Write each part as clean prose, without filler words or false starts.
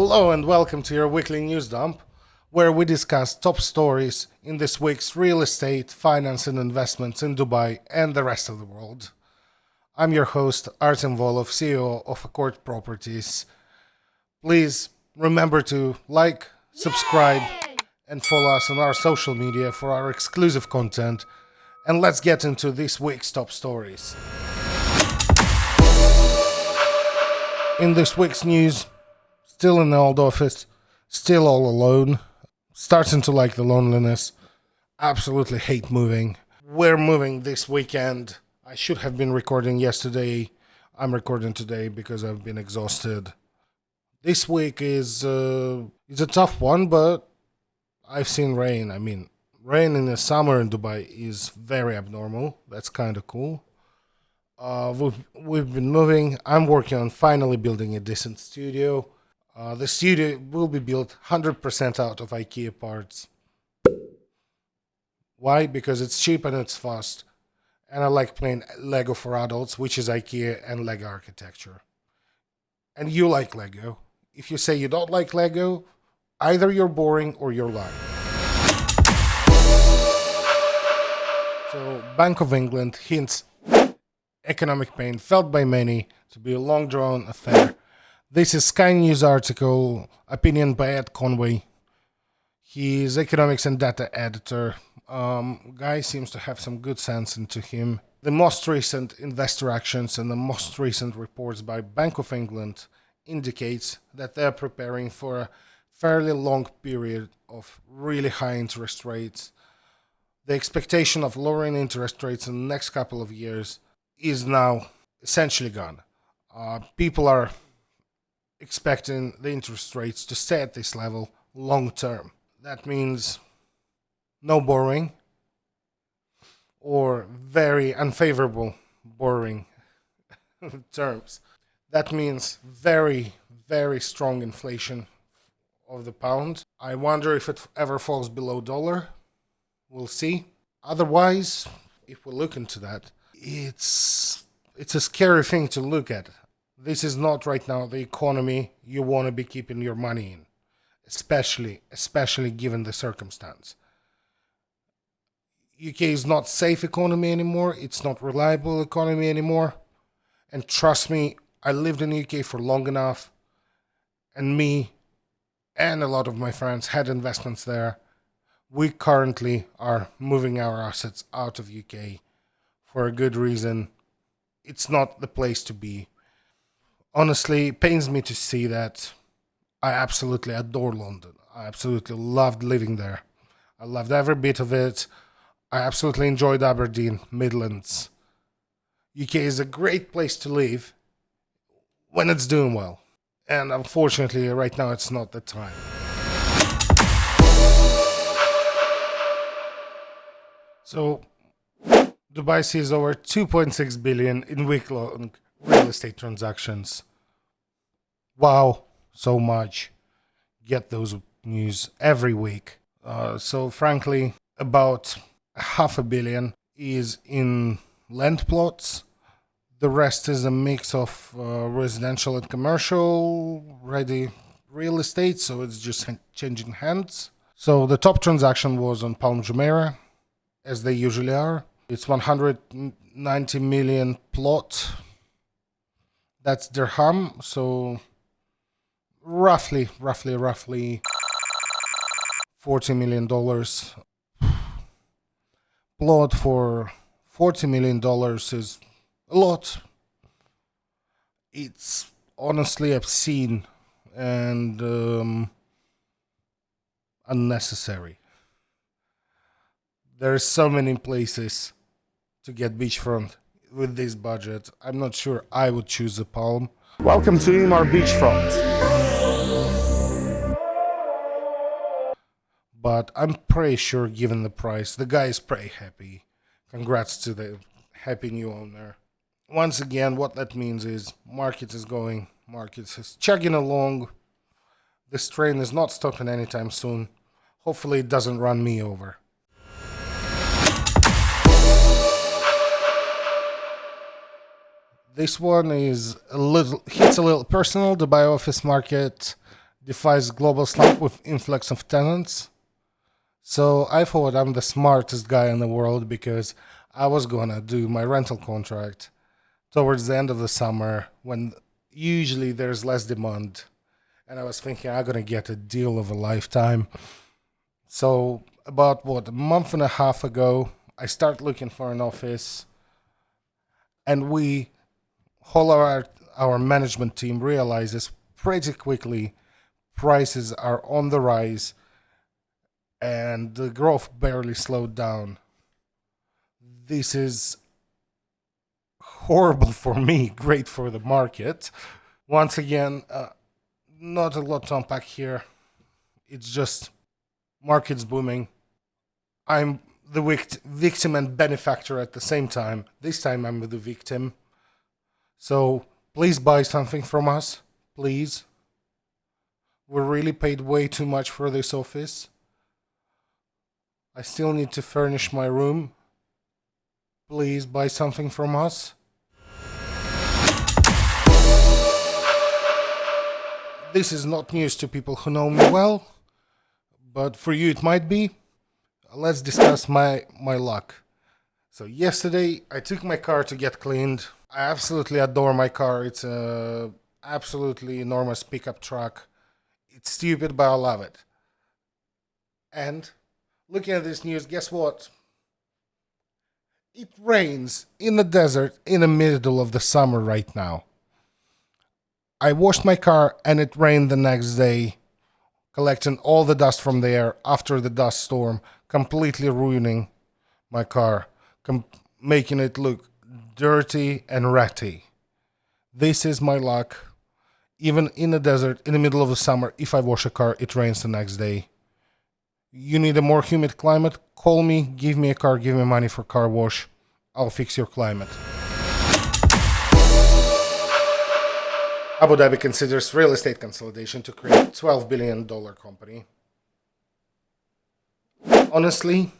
Hello and welcome to your weekly news dump, where we discuss top stories in this week's real estate, finance and investments in Dubai and the rest of the world. I'm your host, Artem Volov, CEO of Akord Properties. Please remember to like, subscribe, and follow us on our social media for our exclusive content. And let's get into this week's top stories. In this week's news, still in the old office, still all alone, starting to like the loneliness, absolutely hate moving. We're moving this weekend. I should have been recording yesterday. I'm recording today because I've been exhausted. This week is a tough one, but I've seen rain. Rain in the summer in Dubai is very abnormal. That's kind of cool. We've been moving. I'm working on finally building a decent studio. The studio will be built 100% out of IKEA parts. Why? Because it's cheap and it's fast. And I like playing Lego for adults, which is IKEA and Lego architecture. And you like Lego. If you say you don't like Lego, either you're boring or you're lying. So, Bank of England hints economic pain felt by many to be a long-drawn affair. This is Sky News article, opinion by Ed Conway. He's economics and data editor. Guy seems to have some good sense into him. The most recent investor actions and the most recent reports by Bank of England indicates that they're preparing for a fairly long period of really high interest rates. The expectation of lowering interest rates in the next couple of years is now essentially gone. People are expecting the interest rates to stay at this level long term. That means no borrowing or very unfavorable borrowing terms. That means very, very strong inflation of the pound. I wonder if it ever falls below $1. We'll see. Otherwise, if we look into that, it's a scary thing to look at. This is not right now the economy you want to be keeping your money in, especially given the circumstance. UK is not safe economy anymore. It's not reliable economy anymore. And trust me, I lived in the UK for long enough, and me and a lot of my friends had investments there. We currently are moving our assets out of UK for a good reason. It's not the place to be. Honestly, it pains me to see that. I absolutely adore London. I absolutely loved living there. I loved every bit of it. I absolutely enjoyed Aberdeen, Midlands. UK is a great place to live when it's doing well. And unfortunately, right now, it's not the time. So, Dubai sees over 2.6 billion in week-long real estate transactions. Wow, so much. Get those news every week. So frankly, about $500 million is in land plots. The rest is a mix of residential and commercial ready real estate, so it's just changing hands. So the top transaction was on Palm Jumeirah, as they usually are. It's 190 million plot. That's dirham, so roughly $40 million. Plot for $40 million is a lot. It's honestly obscene and unnecessary. There are so many places to get beachfront with this budget. I'm not sure I would choose the Palm. Welcome to Emaar Beachfront. But I'm pretty sure, given the price, the guy is pretty happy. Congrats to the happy new owner. Once again, what that means is market is chugging along. This train is not stopping anytime soon. Hopefully it doesn't run me over. This one is hits a little personal. Dubai office market defies global slump with influx of tenants. So I thought I'm the smartest guy in the world because I was gonna do my rental contract towards the end of the summer when usually there's less demand. And I was thinking I'm gonna get a deal of a lifetime. So about a month and a half ago, I start looking for an office, and our management team realizes pretty quickly prices are on the rise and the growth barely slowed down. This is horrible for me, great for the market. Once again, not a lot to unpack here. It's just market's booming. I'm the victim and benefactor at the same time. This time I'm the victim. So please buy something from us. Please. We really paid way too much for this office. I still need to furnish my room. Please buy something from us. This is not news to people who know me well, but for you it might be. Let's discuss my luck. So yesterday I took my car to get cleaned. I absolutely adore my car. It's a absolutely enormous pickup truck. It's stupid, but I love it. And looking at this news, guess what? It rains in the desert in the middle of the summer right now. I washed my car and it rained the next day, collecting all the dust from the air after the dust storm, completely ruining my car, making it look dirty and ratty. This is my luck. Even in the desert, in the middle of the summer, if I wash a car, it rains the next day. You need a more humid climate? Call me, give me a car, give me money for car wash. I'll fix your climate. Abu Dhabi considers real estate consolidation to create a $12 billion company. Honestly,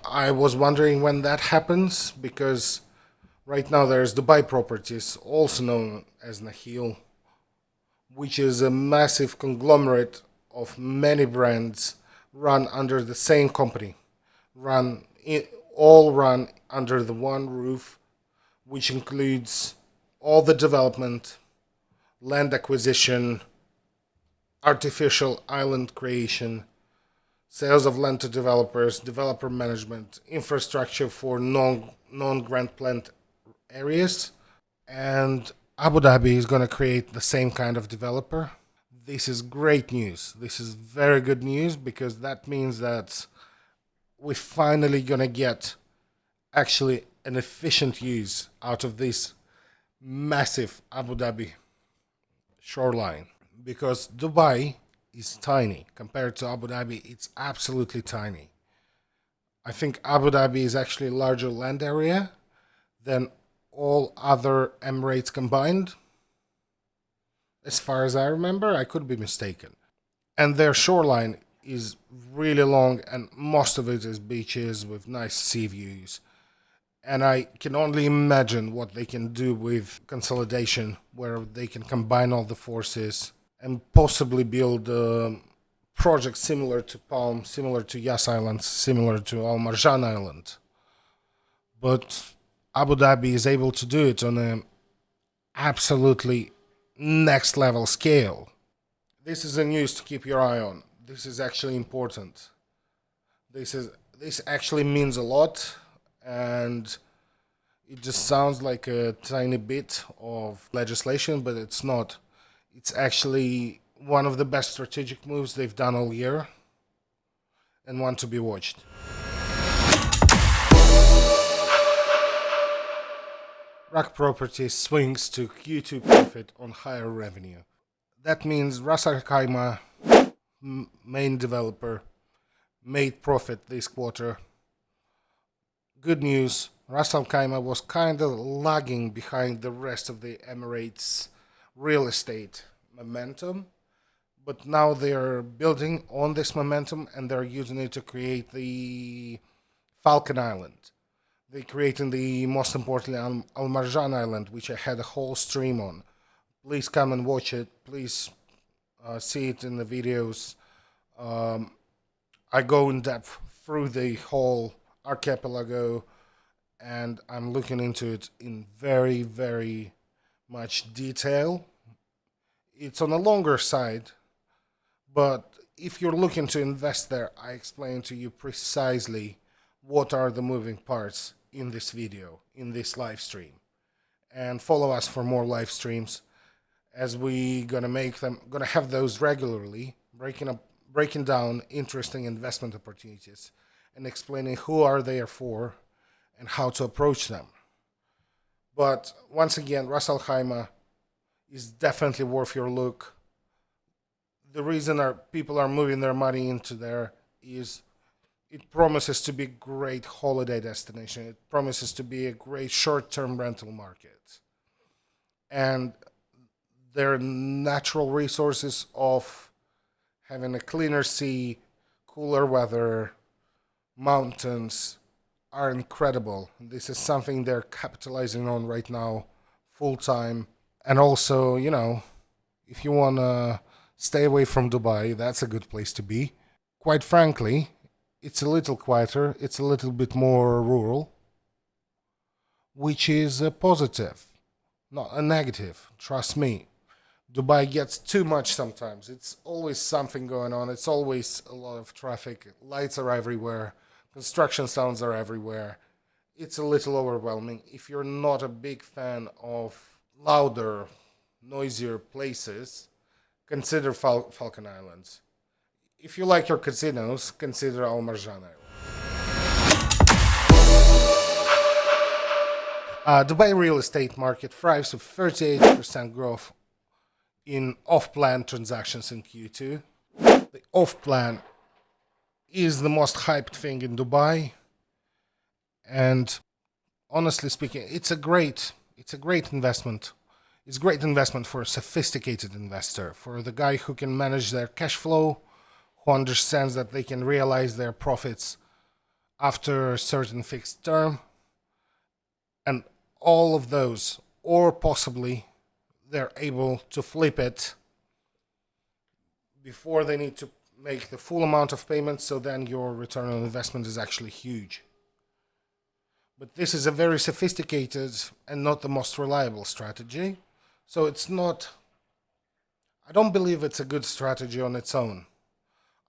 I was wondering when that happens because right now there's Dubai Properties, also known as Nahil, which is a massive conglomerate of many brands run under the same company, all run under the one roof, which includes all the development, land acquisition, artificial island creation, sales of land to developers, developer management, infrastructure for non-grant planned areas, and Abu Dhabi is going to create the same kind of developer. This is great news. This is very good news because that means that we're finally going to get actually an efficient use out of this massive Abu Dhabi shoreline, because Dubai is tiny compared to Abu Dhabi. It's absolutely tiny. I think Abu Dhabi is actually a larger land area than all other Emirates combined. As far as I remember, I could be mistaken. And their shoreline is really long, and most of it is beaches with nice sea views. And I can only imagine what they can do with consolidation, where they can combine all the forces and possibly build projects similar to Palm, similar to Yas Island, similar to Al Marjan Island. But Abu Dhabi is able to do it on an absolutely next level scale. This is a news to keep your eye on. This is actually important. This actually means a lot, and it just sounds like a tiny bit of legislation, but it's not. It's actually one of the best strategic moves they've done all year, and one to be watched. Akord Properties swings to Q2 profit on higher revenue. That means Ras Al Khaimah, main developer, made profit this quarter. Good news, Ras Al Khaimah was kind of lagging behind the rest of the Emirates' real estate momentum, but now they're building on this momentum and they're using it to create the Falcon Island. They're creating the most importantly Al Marjan Island, which I had a whole stream on, Please come and watch it. Please see it in the videos. I go in depth through the whole archipelago, and I'm looking into it in very, very much detail. It's on the longer side, but if you're looking to invest there, I explain to you precisely what are the moving parts in this video, in this live stream. And follow us for more live streams, as we gonna have those regularly, breaking down interesting investment opportunities and explaining who are they for and how to approach them. But once again, Ras Al Khaimah is definitely worth your look. The reason people are moving their money into there is it promises to be a great holiday destination. It promises to be a great short-term rental market. And their natural resources of having a cleaner sea, cooler weather, mountains are incredible. This is something they're capitalizing on right now, full time. And also, if you want to stay away from Dubai, that's a good place to be. Quite frankly, it's a little quieter, it's a little bit more rural, which is a positive, not a negative, trust me. Dubai gets too much sometimes. It's always something going on, it's always a lot of traffic, lights are everywhere, construction sounds are everywhere. It's a little overwhelming. If you're not a big fan of louder, noisier places, consider Falcon Islands. If you like your casinos, consider Al Marjan Island. Dubai real estate market thrives with 38% growth in off-plan transactions in Q2. The off-plan is the most hyped thing in Dubai, and honestly speaking, it's a great investment. It's a great investment for a sophisticated investor, for the guy who can manage their cash flow, who understands that they can realize their profits after a certain fixed term, and all of those, or possibly they're able to flip it before they need to make the full amount of payments, so then your return on investment is actually huge. But this is a very sophisticated and not the most reliable strategy. So I don't believe it's a good strategy on its own.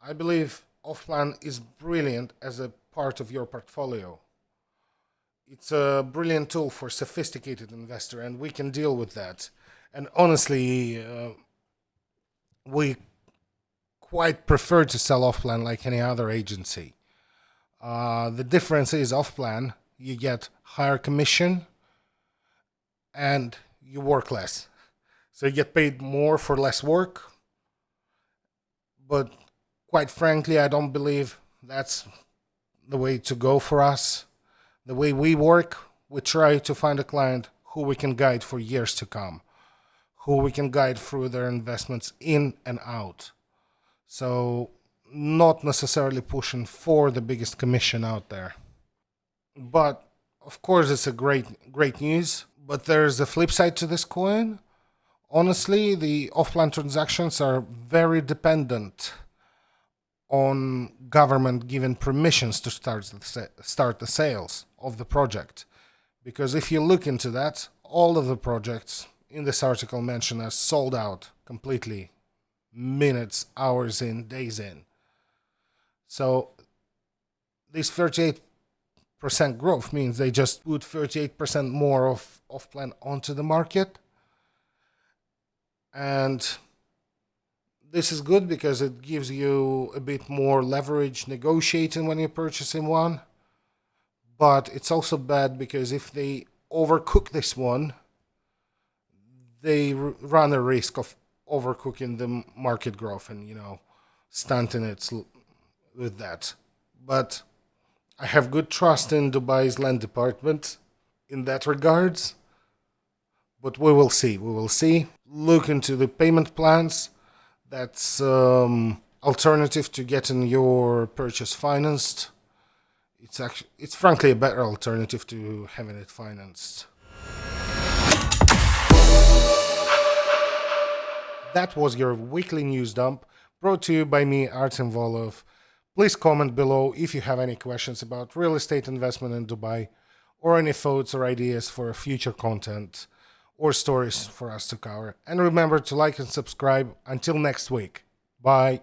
I believe off-plan is brilliant as a part of your portfolio. It's a brilliant tool for a sophisticated investor, and we can deal with that. And honestly, we quite prefer to sell off-plan like any other agency. The difference is off-plan, you get higher commission and you work less. So you get paid more for less work. But quite frankly, I don't believe that's the way to go for us. The way we work, we try to find a client who we can guide for years to come, who we can guide through their investments in and out. So not necessarily pushing for the biggest commission out there. But of course, it's a great news. But there's a flip side to this coin. Honestly, the off-plan transactions are very dependent on government giving permissions to start the sales of the project. Because if you look into that, all of the projects in this article mentioned as sold out completely, minutes, hours in, days in. So this 38% growth means they just put 38% more of off-plan onto the market. And this is good because it gives you a bit more leverage negotiating when you're purchasing one. But it's also bad because if they overcook this one, they run a risk of overcooking the market growth and, stunting it with that. But I have good trust in Dubai's land department in that regards. But we will see. Look into the payment plans. That's alternative to getting your purchase financed. It's frankly a better alternative to having it financed. That was your weekly news dump, brought to you by me, Artem Volov. Please comment below if you have any questions about real estate investment in Dubai, or any thoughts or ideas for future content or stories for us to cover. And remember to like and subscribe. Until next week. Bye.